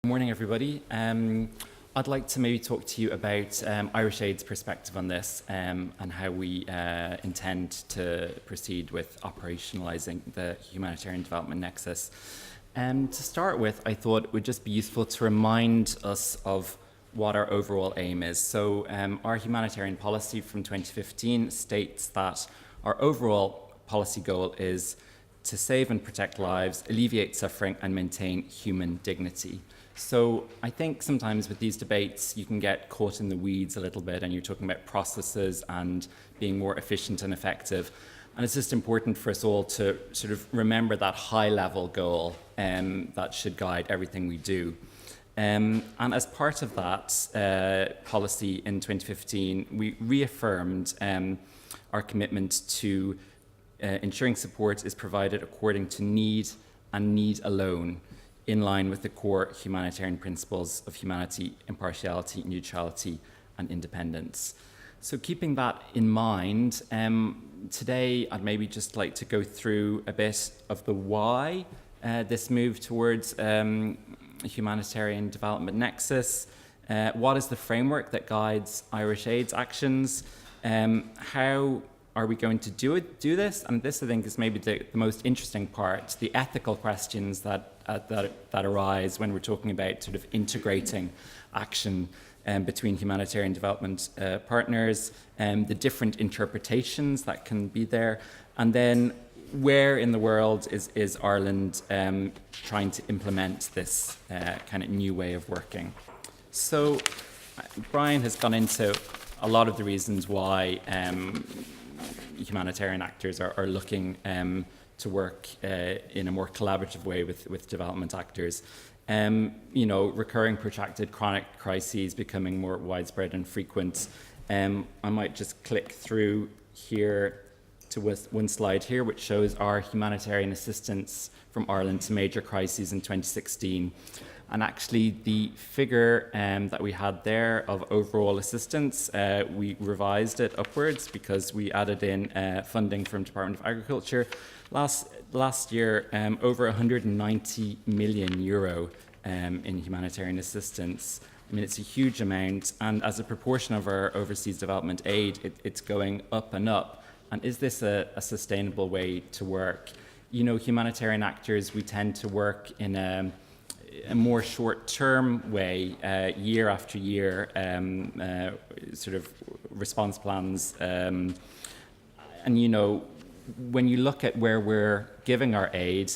Morning, everybody. I'd like to maybe talk to you about Irish Aid's perspective on this and how we intend to proceed with operationalising the humanitarian development nexus. To start with, I thought it would just be useful to remind us of what our overall aim is. So our humanitarian policy from 2015 states that our overall policy goal is to save and protect lives, alleviate suffering, and maintain human dignity. So I think sometimes with these debates, you can get caught in the weeds a little bit, and you're talking about processes and being more efficient and effective. And it's just important for us all to sort of remember that high-level goal that should guide everything we do. And as part of that policy in 2015, we reaffirmed our commitment to ensuring support is provided according to need and need alone, in line with the core humanitarian principles of humanity, impartiality, neutrality, and independence. So keeping that in mind, today I'd maybe just like to go through a bit of the why this move towards a humanitarian development nexus. What is the framework that guides Irish Aid's actions? How are we going to do this? And this, I think, is maybe the most interesting part, the ethical questions that arise when we're talking about sort of integrating action between humanitarian development partners, the different interpretations that can be there, and then where in the world is Ireland trying to implement this kind of new way of working. So Brian has gone into a lot of the reasons why humanitarian actors are looking to work in a more collaborative way with development actors. Recurring protracted chronic crises becoming more widespread and frequent. I might just click through here to one slide here, which shows our humanitarian assistance from Ireland to major crises in 2016. And actually the figure that we had there of overall assistance, we revised it upwards because we added in funding from Department of Agriculture. Last year, over 190 million euro in humanitarian assistance. I mean, it's a huge amount, and as a proportion of our overseas development aid, it's going up and up. And is this a sustainable way to work? You know, humanitarian actors, we tend to work in a more short-term way, year after year, sort of response plans. And, when you look at where we're giving our aid,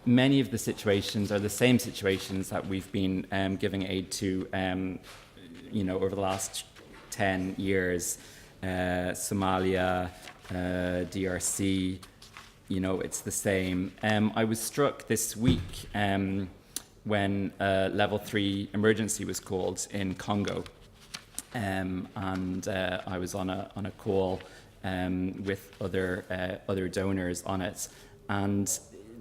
many of the situations are the same situations that we've been giving aid to, over the last 10 years. Somalia, DRC, it's the same. I was struck this week when level 3 emergency was called in Congo, and I was on a call with other donors on it, and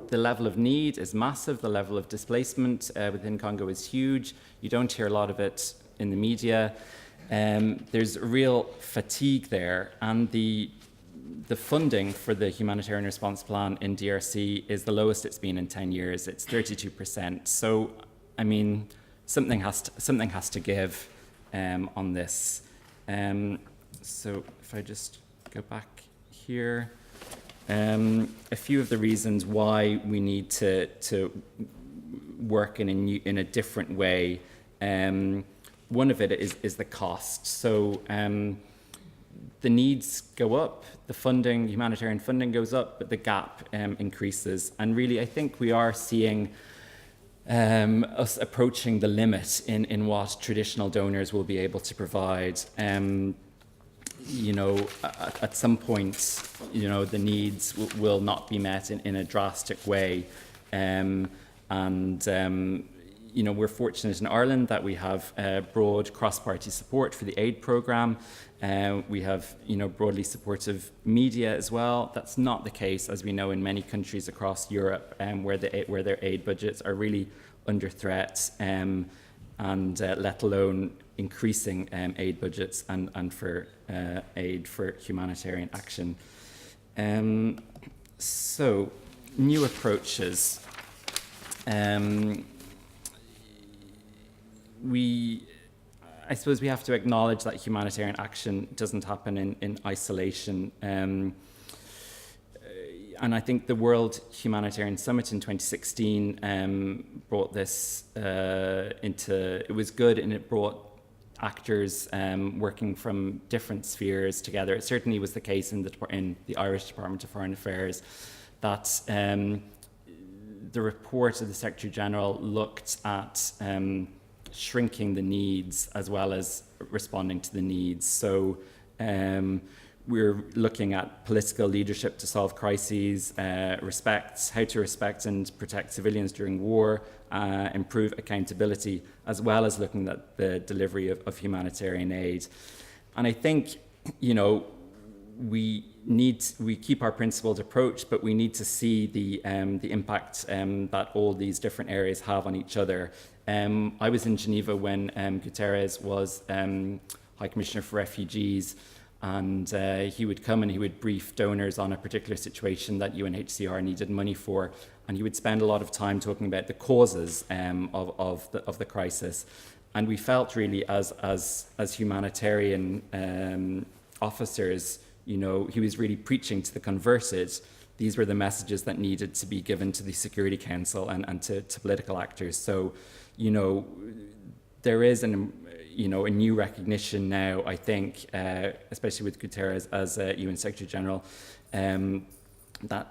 the level of need is massive. The level of displacement within Congo is huge. You don't hear a lot of it in the media. There's real fatigue there, and the funding for the humanitarian response plan in DRC is the lowest it's been in 10 years. It's 32%. So, I mean, something has to give on this. So if I just go back here, a few of the reasons why we need to work in a different way. One of it is the cost. So the needs go up, the funding, humanitarian funding goes up, but the gap increases. And really, I think we are seeing us approaching the limit in what traditional donors will be able to provide. At some point, the needs will not be met in a drastic way. We're fortunate in Ireland that we have broad cross-party support for the aid programme. We have, broadly supportive media as well. That's not the case, as we know, in many countries across Europe, where their aid budgets are really under threat, and let alone increasing aid budgets and for aid for humanitarian action. So, new approaches. I suppose we have to acknowledge that humanitarian action doesn't happen in isolation. And I think the World Humanitarian Summit in 2016 brought this it was good, and it brought actors working from different spheres together. It certainly was the case in the Irish Department of Foreign Affairs that the report of the Secretary General looked at shrinking the needs as well as responding to the needs. So we're looking at political leadership to solve crises, how to respect and protect civilians during war, improve accountability, as well as looking at the delivery of humanitarian aid. And I think, we keep our principled approach, but we need to see the impact that all these different areas have on each other. I was in Geneva when Guterres was High Commissioner for Refugees, and he would come and he would brief donors on a particular situation that UNHCR needed money for, and he would spend a lot of time talking about the causes of the crisis. And we felt really as humanitarian officers, he was really preaching to the converted. These were the messages that needed to be given to the Security Council and to political actors. So, there is a new recognition now, I think, especially with Guterres as UN Secretary General, that,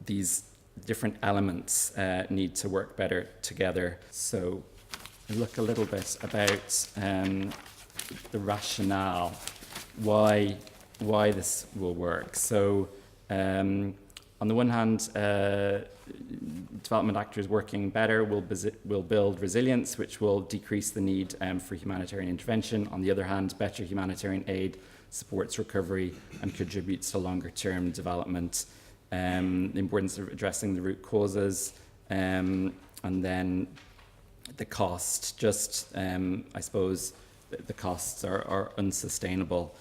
these different elements need to work better together. So I'll look a little bit about the rationale, why this will work. So on the one hand, development actors working better will build resilience, which will decrease the need for humanitarian intervention. On the other hand, better humanitarian aid supports recovery and contributes to longer-term development. The importance of addressing the root causes, and then the cost. I suppose the costs are unsustainable.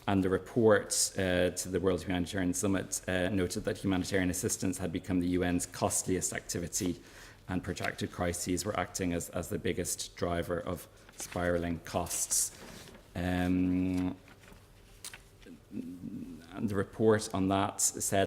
And the report to the World Humanitarian Summit noted that humanitarian assistance had become the UN's costliest activity, and protracted crises were acting as the biggest driver of spiralling costs. And the report on that said